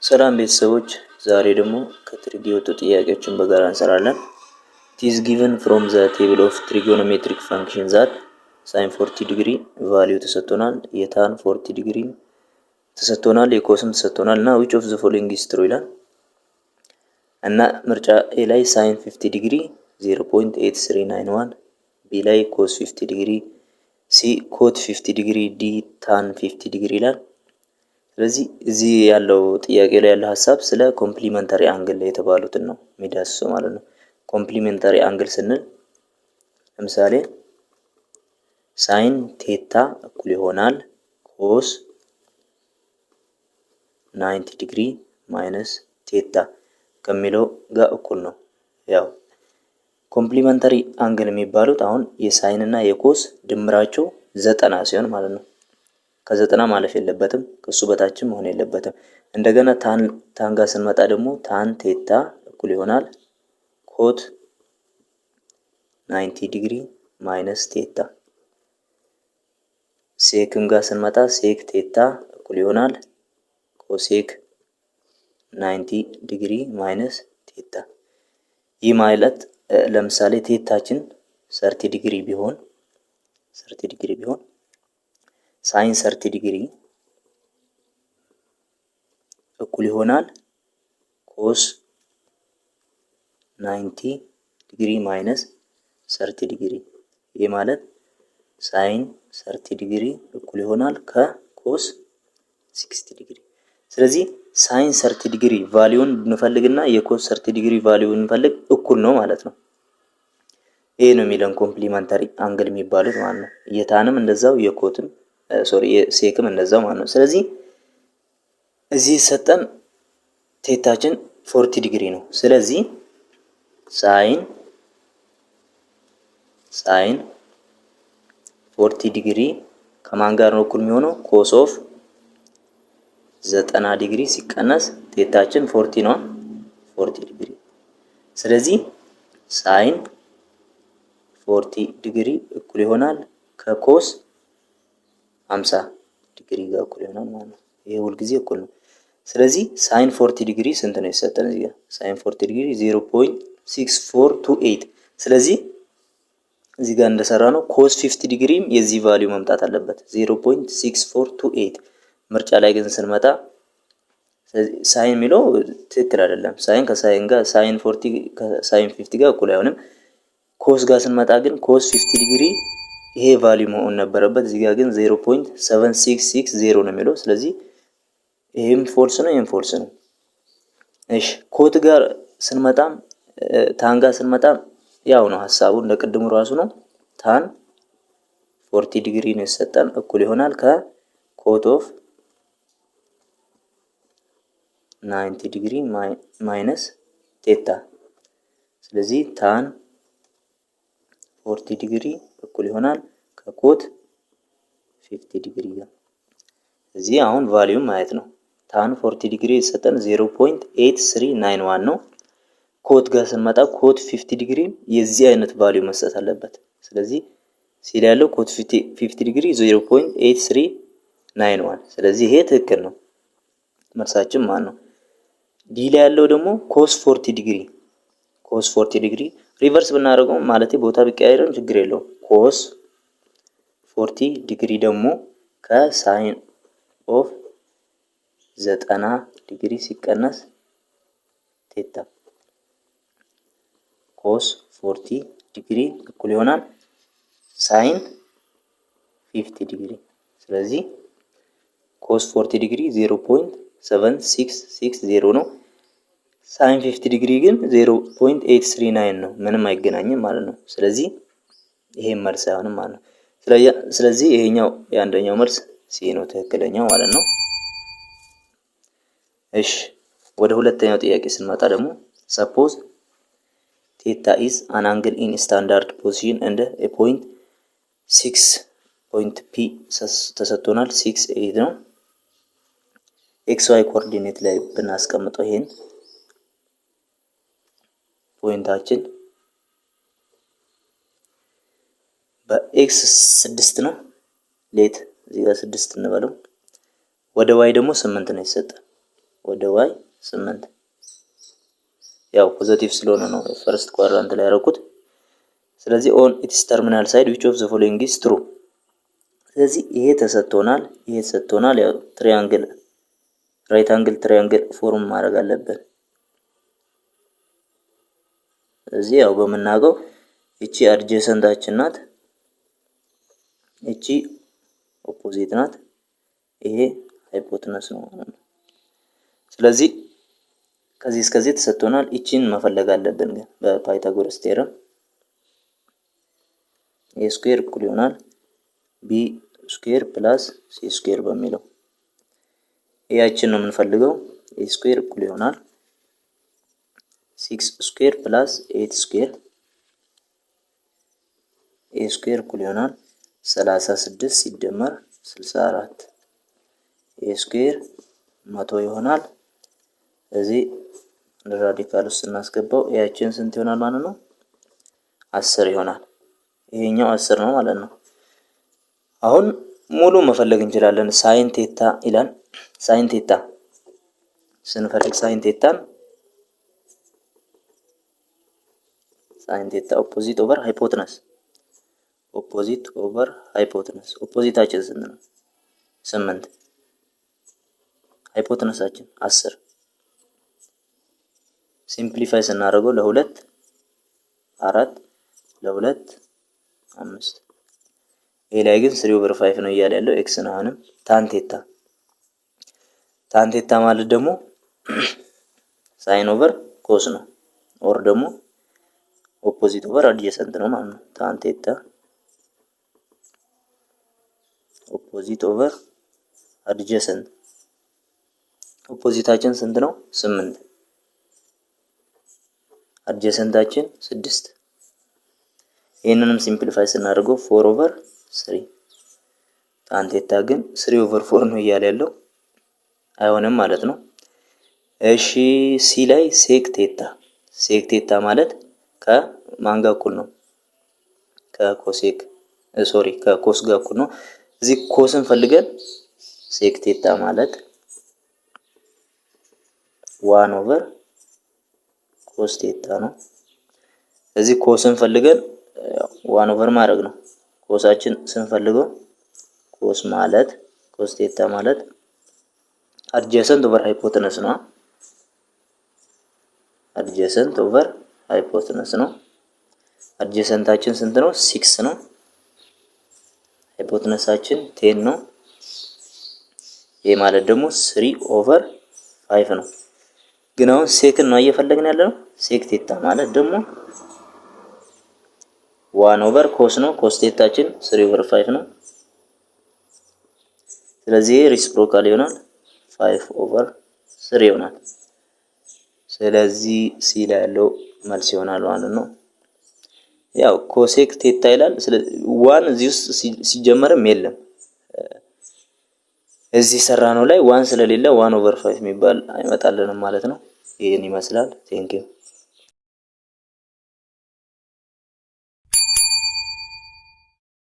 ሰላም ቤተሰቦች፣ ዛሬ ደግሞ ከትሪዲ የወጡ ጥያቄዎችን በጋራ እንሰራለን። It is given from the table of trigonometric function that sin 40 ዲግሪ ቫልዩ ተሰጥቶናል፣ የታን 40 ዲግሪ ተሰጥቶናል፣ የኮስም ተሰጥቶናል እና which of the following is true ይላል እና ምርጫ ኤ ላይ sin 50 ዲግሪ 0.8391፣ ቢ ላይ cos 50 ዲግሪ፣ ሲ cot 50 ዲግሪ፣ ዲ tan 50 ዲግሪ ይላል። ስለዚህ እዚህ ያለው ጥያቄ ላይ ያለው ሐሳብ ስለ ኮምፕሊመንታሪ አንግል የተባሉትን ነው የሚዳስሰው ማለት ነው። ኮምፕሊመንታሪ አንግል ስንል ለምሳሌ ሳይን ቴታ እኩል ይሆናል ኮስ 90 ዲግሪ ማይነስ ቴታ ከሚለው ጋር እኩል ነው። ያው ኮምፕሊመንታሪ አንግል የሚባሉት አሁን የሳይን እና የኮስ ድምራቸው 90 ሲሆን ማለት ነው። ከዘጠና ማለፍ የለበትም፣ ከሱ በታችም መሆን የለበትም። እንደገና ታን ጋር ስንመጣ ደግሞ ታን ቴታ እኩል ይሆናል ኮት 90 ዲግሪ ማይነስ ቴታ። ሴክም ጋር ስንመጣ ሴክ ቴታ እኩል ይሆናል ኮሴክ 90 ዲግሪ ማይነስ ቴታ። ይህ ማለት ለምሳሌ ቴታችን 30 ዲግሪ ቢሆን ሳይን 30 ዲግሪ እኩል ይሆናል ኮስ 90 ዲግሪ ማይነስ 30 ዲግሪ። ይህ ማለት ሳይን 30 ዲግሪ እኩል ይሆናል ከኮስ 60 ዲግሪ። ስለዚህ ሳይን 30 ዲግሪ ቫልዩን ብንፈልግና የኮስ 30 ዲግሪ ቫልዩን ብንፈልግ እኩል ነው ማለት ነው። ይሄ ነው የሚለን ኮምፕሊመንታሪ አንግል የሚባሉት ማለት ነው። የታንም እንደዛው የኮትም የሴክም እንደዛው ማለት ነው። ስለዚህ እዚህ ሰጠን ቴታችን 40 ዲግሪ ነው። ስለዚህ ሳይን 40 ዲግሪ ከማን ጋር ነው እኩል የሚሆነው? ኮስ ኦፍ 90 ዲግሪ ሲቀነስ ቴታችን 40 ነው፣ 40 ዲግሪ። ስለዚህ ሳይን 40 ዲግሪ እኩል ይሆናል ከኮስ 50 ዲግሪ ጋር እኩል ይሆናል ማለት ነው። ይሄ ሁል ጊዜ እኩል ነው። ስለዚህ ሳይን 40 ዲግሪ ስንት ነው የተሰጠን? እዚህ ጋር ሳይን 40 ዲግሪ 0.6428። ስለዚህ እዚህ ጋር እንደሰራ ነው ኮስ 50 ዲግሪም የዚህ ቫልዩ መምጣት አለበት 0.6428። ምርጫ ላይ ግን ስንመጣ ሳይን የሚለው ትክክል አይደለም። ሳይን ከሳይን ጋር ሳይን 40 ከሳይን 50 ጋር እኩል አይሆንም። ኮስ ጋር ስንመጣ ግን ኮስ 50 ዲግሪ ይሄ ቫልዩ መሆን ነበረበት። እዚህ ጋር ግን 0.7660 ነው የሚለው። ስለዚህ ይሄም ፎልስ ነው፣ ይሄም ፎልስ ነው። እሺ ኮት ጋር ስንመጣም ታን ጋር ስንመጣም ያው ነው ሐሳቡ እንደቅድሙ ራሱ ነው። ታን 40 ዲግሪ ነው የሰጠን እኩል ይሆናል ከኮት ኦፍ 90 ዲግሪ ማይነስ ቴታ። ስለዚህ ታን 40 ዲግሪ እኩል ይሆናል ከኮት 50 ዲግሪ ጋር። እዚህ አሁን ቫልዩ ማየት ነው። ታን 40 ዲግሪ የተሰጠን 0.8391 ነው። ኮት ጋር ስንመጣ ኮት 50 ዲግሪ የዚህ አይነት ቫልዩ መስጠት አለበት። ስለዚህ ሲል ያለው ኮት 50 ዲግሪ 0.8391። ስለዚህ ይሄ ትክክል ነው፣ መልሳችን ማን ነው? ዲ ላይ ያለው ደግሞ ኮስ 40 ዲግሪ ሪቨርስ ብናደርገው ማለት ቦታ ቢቀያየርም ችግር የለውም። ኮስ 40 ዲግሪ ደግሞ ከሳይን ኦፍ 90 ዲግሪ ሲቀነስ ቴታ። ኮስ 40 ዲግሪ እኩል ይሆናል ሳይን 50 ዲግሪ። ስለዚህ ኮስ 40 ዲግሪ 0.7660 ነው። ሳይን 50 ዲግሪ ግን 0.839 ነው። ምንም አይገናኝም ማለት ነው። ስለዚህ ይሄን መልስ አይሆንም ማለት ነው። ስለዚህ ይሄኛው የአንደኛው መልስ ሲ ነው ትክክለኛው ማለት ነው። እሺ ወደ ሁለተኛው ጥያቄ ስንመጣ ደግሞ ሰፖዝ ቴታ ኢዝ አን አንግል ኢን ስታንዳርድ ፖዚሽን እንደ ኤ ፖይንት 6 ፖይንት ፒ ተሰጥቶናል። 6 8 ነው። ኤክስ ዋይ ኮኦርዲኔት ላይ ብናስቀምጠው ይሄን ፖይንታችን በኤክስ 6 ነው። ሌት እዚህ ጋር 6 እንበለው። ወደ ዋይ ደግሞ 8 ነው የተሰጠ። ወደ ዋይ 8 ያው ፖዚቲቭ ስለሆነ ነው ፈርስት ኳድራንት ላይ ያደረኩት። ስለዚህ ኦን ኢትስ ተርሚናል ሳይድ ዊች ኦፍ ዘ ፎሎዊንግ ኢዝ ትሩ። ስለዚህ ይሄ ተሰጥቶናል። ያው ትሪያንግል ራይት አንግል ትሪያንግል ፎርም ማድረግ አለብን። ስለዚህ ያው በመናገው እቺ አድጀሰንታችን ናት፣ እቺ ኦፖዚት ናት፣ ይሄ ሃይፖተነስ ነው ማለት ነው። ስለዚህ ከዚህ እስከዚህ ተሰጥቶናል። እቺን መፈለግ አለብን ግን በፓይታጎረስ ቴረም ኤ ስኩዌር እኩል ይሆናል ቢ ስኩዌር ፕላስ ሲ ስኩዌር በሚለው ያችን ነው የምንፈልገው። ኤ ስኩዌር እኩል ይሆናል 6 ስኩዌር ፕላስ 8 ስኩዌር ኤ ስኩዌር እኩል ይሆናል 36 ሲደመር 64 ኤ ስኩዌር 100 ይሆናል። እዚህ ራዲካል ውስጥ እናስገባው ያችን ስንት ይሆናል ማለት ነው? 10 ይሆናል። ይሄኛው 10 ነው ማለት ነው። አሁን ሙሉ መፈለግ እንችላለን። ሳይን ቴታ ይላል። ሳይን ቴታ ስንፈልግ ሳይን ቴታ ኦፖዚት ኦቨር ሃይፖተነስ ኦፖዚታችን ስንት ነው? 8 ሃይፖተነሳችን 10 ሲምፕሊፋይ ስናደርገው ለ2 4 ለ2 5 ይሄ ላይ ግን 3/5 ነው እያለ ያለው ኤክስ ነው። አሁንም ታን ቴታ ማለት ደግሞ ሳይን ኦቨር ኮስ ነው፣ ኦር ደግሞ ኦፖዚት ኦቨር አድጀሰንት ነው ማለት ነው። ታን ቴታ ኦፖዚት ኦቨር አድጀሰንት ኦፖዚታችን ስንት ነው? 8 አድጀሰንታችን 6። ይሄንንም ሲምፕሊፋይ ስናደርገው 4/3 ታን ቴታ ግን 3/4 ነው እያለ ያለው አይሆንም ማለት ነው። እሺ ሲ ላይ ሴክ ቴታ ማለት ከማን ጋር እኩል ነው? ከኮስ ጋር እኩል ነው። እዚህ ኮስን ፈልገን ሴክ ቴታ ማለት 1/ኮስ ቴታ ነው። እዚህ ኮስን ፈልገን 1/, ማድረግ ነው። ኮሳችን ስንፈልገው ኮስ ቴታ ማለት አድጀሰንት ኦቨር ሃይፖተነስ ነው። አድጀሰንት ኦቨር ሃይፖተነስ ነው። አድጀሰንታችን ስንት ነው? 6 ነው። ሃይፖተነሳችን 10 ነው። ይሄ ማለት ደግሞ 3/5 ነው። ግን አሁን ሴክን ነው እየፈለግን ያለው። ሴክ ቴታ ማለት ደግሞ 1/ኮስ ነው። ኮስ ቴታችን 3/5 ነው። ስለዚህ ሪሲፕሮካል ይሆናል 5/3 ይሆናል። ስለዚህ ሲ ላይ ያለው መልስ ይሆናል ማለት ነው። ያው ኮሴክ ቴታ ይላል። ስለዚህ 1 እዚህ ውስጥ ሲጀመርም የለም። እዚህ ሰራነው ላይ 1 ስለሌለ 1/5 የሚባል አይመጣልንም ማለት ነው። ይሄን ይመስላል። ቴንኪው